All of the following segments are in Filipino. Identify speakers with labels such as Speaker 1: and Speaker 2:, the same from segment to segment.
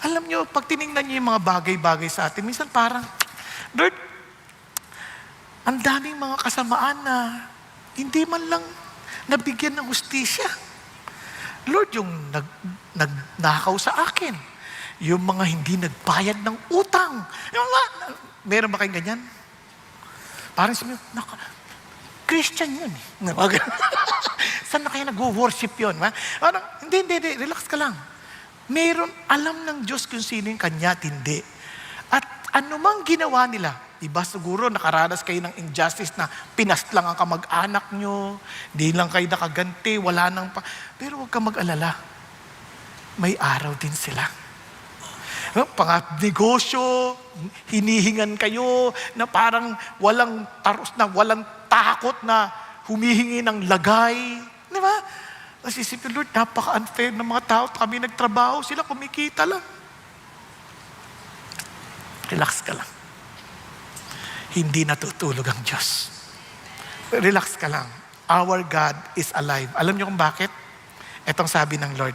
Speaker 1: Alam nyo, pag tinignan nyo yung mga bagay-bagay sa atin, minsan parang, Lord, ang daming mga kasamaan na hindi man lang nabigyan ng hustisya. Lord, yung nagnakaw sa akin, yung mga hindi nagbayad ng utang, yung mga, meron ba kayong ganyan? Parang sabi, Christian yun eh. Saan na kaya nag-worship yun? Parang, hindi, relax ka lang. Meron, alam ng Diyos kung sino yung kanya at hindi. At anumang ginawa nila, iba siguro nakaranas kayo ng injustice na pinastlang ang kamag-anak nyo, di lang kayo nakaganti, wala nang pa. Pero huwag kang mag-alala. May araw din sila. Pang-negosyo, hinihingan kayo na parang walang taros na, walang takot na humihingi ng lagay. Di ba? Nasisipin, Lord, napaka-unfair ng mga tao. Kami nagtrabaho, sila kumikita lang. Relax ka lang. Hindi natutulog ang Diyos. Relax ka lang. Our God is alive. Alam niyo kung bakit? Itong sabi ng Lord,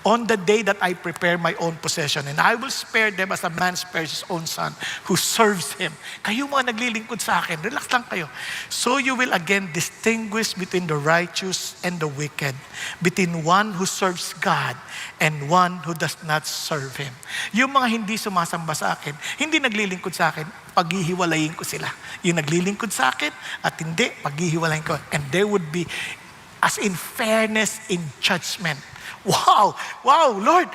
Speaker 1: on the day that I prepare my own possession, and I will spare them as a man spares his own son who serves him. Kayo mga naglilingkod sa akin, relax lang kayo. So you will again distinguish between the righteous and the wicked, between one who serves God and one who does not serve Him. Yung mga hindi sumasamba sa akin, hindi naglilingkod sa akin, paghihiwalayin ko sila. Yung naglilingkod sa akin at hindi, paghihiwalayin ko. And there would be, as in fairness in judgment. Wow! Wow, Lord!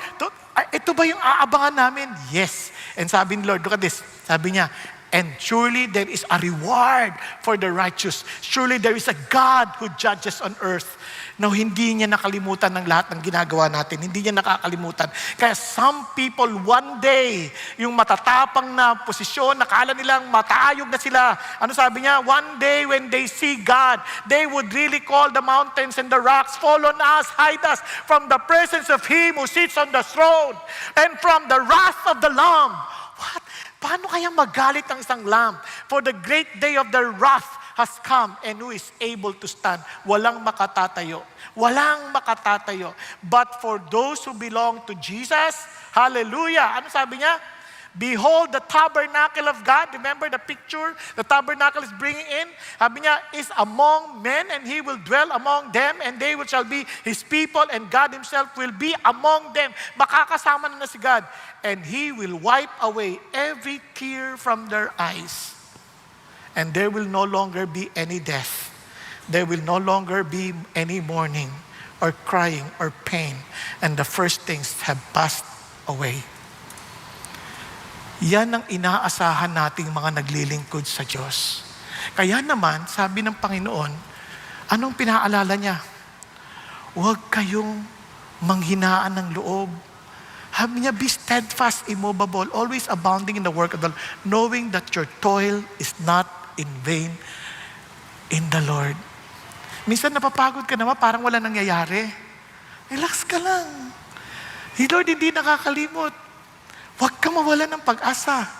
Speaker 1: Ito ba yung aabangan namin? Yes. And sabi ni Lord, look at this. Sabi niya, and surely there is a reward for the righteous. Surely there is a God who judges on earth. Now, hindi niya nakalimutan ng lahat ng ginagawa natin. Hindi niya nakakalimutan. Kaya some people, one day, yung matatapang na posisyon, nakala nilang matayog na sila. Ano sabi niya? One day when they see God, they would really call the mountains and the rocks, fall on us, hide us from the presence of Him who sits on the throne and from the wrath of the Lamb. What? Paano kaya magalit ang isang lamb? For the great day of the wrath has come, and who is able to stand? Walang makatatayo. Walang makatatayo. But for those who belong to Jesus, hallelujah. Ano sabi niya? Behold the tabernacle of God. Remember the picture the tabernacle is bringing in? Sabi niya, is among men, and He will dwell among them, and they shall be His people, and God Himself will be among them. Makakasama na si God. And He will wipe away every tear from their eyes. And there will no longer be any death. There will no longer be any mourning or crying or pain. And the first things have passed away. Yan ang inaasahan nating mga naglilingkod sa Diyos. Kaya naman, sabi ng Panginoon, anong pinaalala niya? Huwag kayong manghinaan ng loob. Sabi niya, be steadfast, immovable, always abounding in the work of the Lord, knowing that your toil is not in vain in the Lord. Minsan napapagod ka naman, parang wala nangyayari. Relax ka lang. Si Lord hindi nakakalimot. Huwag ka mawala ng pag-asa.